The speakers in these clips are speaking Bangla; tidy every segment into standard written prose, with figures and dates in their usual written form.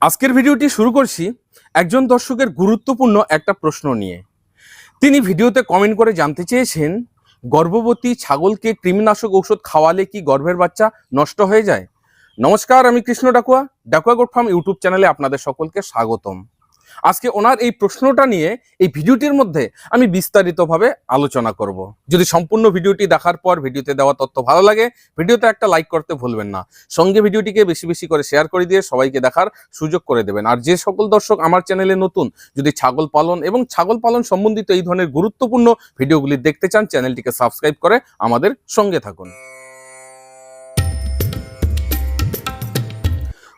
আজকের ভিডিওটি শুরু করছি একজন দর্শকের গুরুত্বপূর্ণ একটা প্রশ্ন নিয়ে। তিনি ভিডিওতে কমেন্ট করে জানতে চেয়েছেন, গর্ভবতী ছাগলকে কৃমিনাশক ঔষধ খাওয়ালে কি গর্ভের বাচ্চা নষ্ট হয়ে যায়? নমস্কার, আমি Krishna Dakua, Dakua goat farm YouTube চ্যানেলে আপনাদের সকলকে স্বাগতম। আজকে ওনার এই প্রশ্নটা নিয়ে এই ভিডিওটির মধ্যে আমি বিস্তারিতভাবে আলোচনা করব। যদি সম্পূর্ণ ভিডিওটি দেখার পর ভিডিওতে দেওয়া তথ্য ভালো লাগে, ভিডিওতে একটা লাইক করতে ভুলবেন না। সঙ্গে ভিডিওটিকে বেশি বেশি করে শেয়ার করে দিয়ে সবাইকে দেখার সুযোগ করে দেবেন। আর যে সকল দর্শক আমার চ্যানেলে নতুন, যদি ছাগল পালন এবং ছাগল পালন সম্বন্ধিত এই ধরনের গুরুত্বপূর্ণ ভিডিওগুলি দেখতে চান, চ্যানেলটিকে সাবস্ক্রাইব করে আমাদের সঙ্গে থাকুন।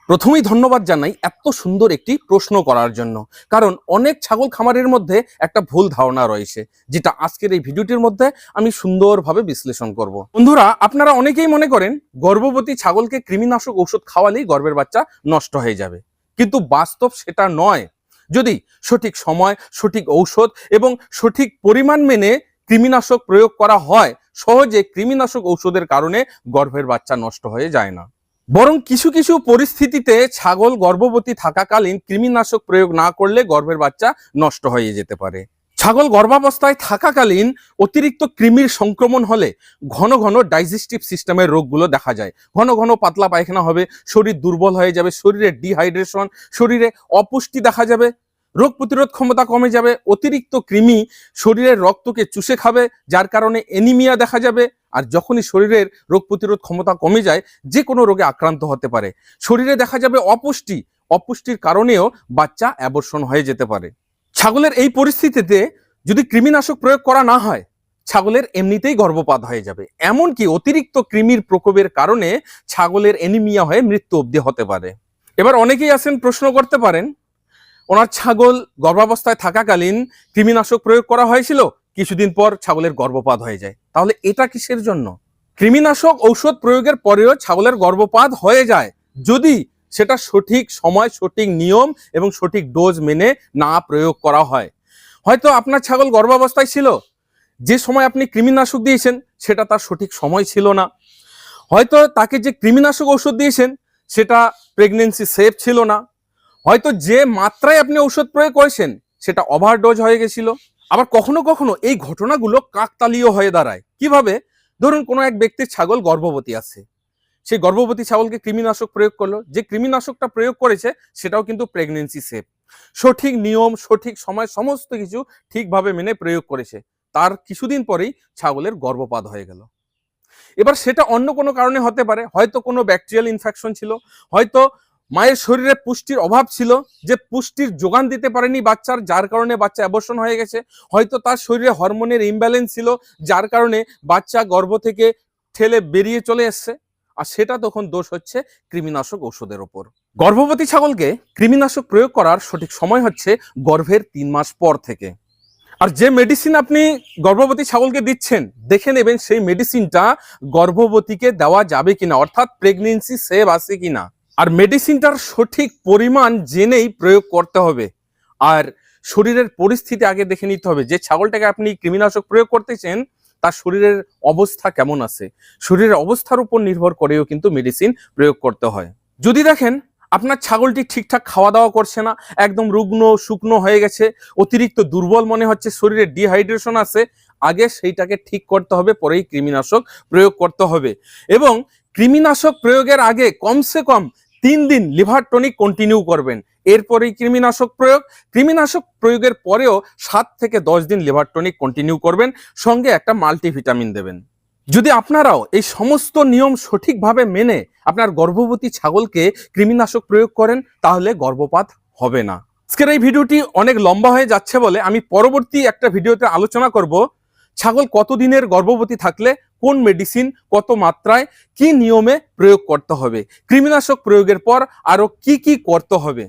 প্রথমেই ধন্যবাদ জানাই এত সুন্দর একটি প্রশ্ন করার জন্য, কারণ অনেক ছাগল খামারের মধ্যে একটা ভুল ধারণা রয়েছে, যেটা আজকের এই ভিডিওটির মধ্যে আমি সুন্দরভাবে বিশ্লেষণ করব। বন্ধুরা, আপনারা অনেকেই মনে করেন গর্ভবতী ছাগলকে কৃমিনাশক ঔষধ খাওয়ালেই গর্ভের বাচ্চা নষ্ট হয়ে যাবে, কিন্তু বাস্তব সেটা নয়। যদি সঠিক সময়, সঠিক ঔষধ এবং সঠিক পরিমাণ মেনে কৃমিনাশক প্রয়োগ করা হয়, সহজে কৃমিনাশক ঔষধের কারণে গর্ভের বাচ্চা নষ্ট হয়ে যায় না। বরং কিছু কিছু পরিস্থিতিতে ছাগল গর্ভবতী থাকাকালীন কৃমিনাশক প্রয়োগ না করলে গর্ভের বাচ্চা নষ্ট হয়ে যেতে পারে। ছাগল গর্ভাবস্থায় থাকাকালীন অতিরিক্ত কৃমির সংক্রমণ হলে ঘন ঘন ডাইজেস্টিভ সিস্টেমের রোগগুলো দেখা যায়। ঘন ঘন পাতলা পায়খানা হবে, শরীর দুর্বল হয়ে যাবে, শরীরে ডিহাইড্রেশন, শরীরে অপুষ্টি দেখা যাবে, রোগ প্রতিরোধ ক্ষমতা কমে যাবে, অতিরিক্ত কৃমি শরীরের রক্তকে চুষে খাবে, যার কারণে অ্যানিমিয়া দেখা যাবে। আর যখনই শরীরের রোগ প্রতিরোধ ক্ষমতা কমে যায়, যে কোনো রোগে আক্রান্ত হতে পারে। শরীরে দেখা যাবে অপুষ্টি, অপুষ্টির কারণেও বাচ্চা অ্যাবর্শন হয়ে যেতে পারে। ছাগলের এই পরিস্থিতিতে যদি কৃমিনাশক প্রয়োগ করা না হয়, ছাগলের এমনিতেই গর্ভপাত হয়ে যাবে। এমনকি অতিরিক্ত কৃমির প্রকোপের কারণে ছাগলের অ্যানিমিয়া হয়ে মৃত্যু অবধি হতে পারে। এবার অনেকেই আছেন, প্রশ্ন করতে পারেন, ওনার ছাগল গর্ভাবস্থায় থাকাকালীন কৃমিনাশক প্রয়োগ করা হয়েছিল, কিছুদিন পর ছাগলের গর্ভপাত হয়ে যায়, তাহলে এটা কিসের জন্য? কৃমিনাশক ঔষধ প্রয়োগের পরেও ছাগলের গর্ভপাত হয়ে যায় যদি সেটা সঠিক সময়, সঠিক নিয়ম এবং সঠিক ডোজ মেনে না প্রয়োগ করা হয়। হয়তো আপনার ছাগল গর্ভাবস্থায় ছিল, যে সময় আপনি কৃমিনাশক দিয়েছেন সেটা তার সঠিক সময় ছিল না। হয়তো তাকে যে কৃমিনাশক ঔষধ দিয়েছেন সেটা প্রেগনেন্সি সেফ ছিল না। হয়তো যে মাত্রায় আপনি ঔষধ প্রয়োগ করেছেন সেটা ওভারডোজ হয়ে গেছিল। আবার কখনো কখনো এই ঘটনাগুলো কাকতালীয় হয়ে দাঁড়ায়। কিভাবে? ধরুন কোনো এক ব্যক্তির ছাগল গর্ভবতী আছে, সেই গর্ভবতী ছাগলকে কৃমিনাশক প্রয়োগ করলো, যে কৃমিনাশকটা প্রয়োগ করেছে সেটাও কিন্তু প্রেগনেন্সি সেফ, সঠিক নিয়ম, সঠিক সময়, সমস্ত কিছু ঠিকভাবে মেনে প্রয়োগ করেছে। তার কিছুদিন পরেই ছাগলের গর্ভপাত হয়ে গেল। এবার সেটা অন্য কোনো কারণে হতে পারে, হয়তো কোনো ব্যাকটেরিয়াল ইনফেকশন ছিল, হয়তো মায়ের শরীরে পুষ্টির অভাব ছিল, যে পুষ্টির যোগান দিতে পারেনি বাচ্চার, যার কারণে বাচ্চা অ্যাবর্শন হয়ে গেছে। হয়তো তার শরীরে হরমোনের ইমব্যালেন্স ছিল, যার কারণে বাচ্চা গর্ভ থেকে ঠেলে বেরিয়ে চলে এসছে। আর সেটা তখন দোষ হচ্ছে কৃমিনাশক ঔষধের ওপর। গর্ভবতী ছাগলকে কৃমিনাশক প্রয়োগ করার সঠিক সময় হচ্ছে গর্ভের 3 মাস পর থেকে। আর যে মেডিসিন আপনি গর্ভবতী ছাগলকে দিচ্ছেন, দেখে নেবেন সেই মেডিসিনটা গর্ভবতীকে দেওয়া যাবে কিনা, অর্থাৎ প্রেগনেন্সি সেভ আছে কিনা। আর মেডিসিনটার সঠিক পরিমাণ জেনেই প্রয়োগ করতে হবে। আর শরীরের পরিস্থিতি আগে দেখে নিতে হবে, যে ছাগলটাকে আপনি কৃমিনাশক প্রয়োগ করতেছেন তার শরীরের অবস্থা কেমন আছে। শরীরের অবস্থার উপর নির্ভর করেও কিন্তু মেডিসিন প্রয়োগ করতে হয়। যদি দেখেন আপনার ছাগলটি ঠিকঠাক খাওয়া দাওয়া করছে না, একদম রুগ্ন শুকনো হয়ে গেছে, অতিরিক্ত দুর্বল মনে হচ্ছে, শরীরে ডিহাইড্রেশন আছে, আগে সেইটাকে ঠিক করতে হবে, পরেই কৃমিনাশক প্রয়োগ করতে হবে। এবং কৃমিনাশক প্রয়োগের আগে কমসে কম 3 দিন লিভার টনিক কন্টিনিউ করবেন, এরপরেই কৃমিনাশক প্রয়োগ। কৃমিনাশক প্রয়োগের পরেও 7 থেকে 10 দিন লিভার টনিক কন্টিনিউ করবেন, সঙ্গে একটা মাল্টিভিটামিন দেবেন। যদি আপনারাও এই সমস্ত নিয়ম সঠিকভাবে মেনে আপনার গর্ভবতী ছাগলকে কৃমিনাশক প্রয়োগ করেন, তাহলে গর্ভপাত হবে না। আজকের এই ভিডিওটি অনেক লম্বা হয়ে যাচ্ছে বলে আমি পরবর্তী একটা ভিডিওতে আলোচনা করব ছাগল কতদিনের গর্ভবতী থাকলে কোন মেডিসিন কত মাত্রায় কি নিয়মে প্রয়োগ করতে হবে, কৃমিনাশক প্রয়োগের পর আরো কি কি করতে হবে।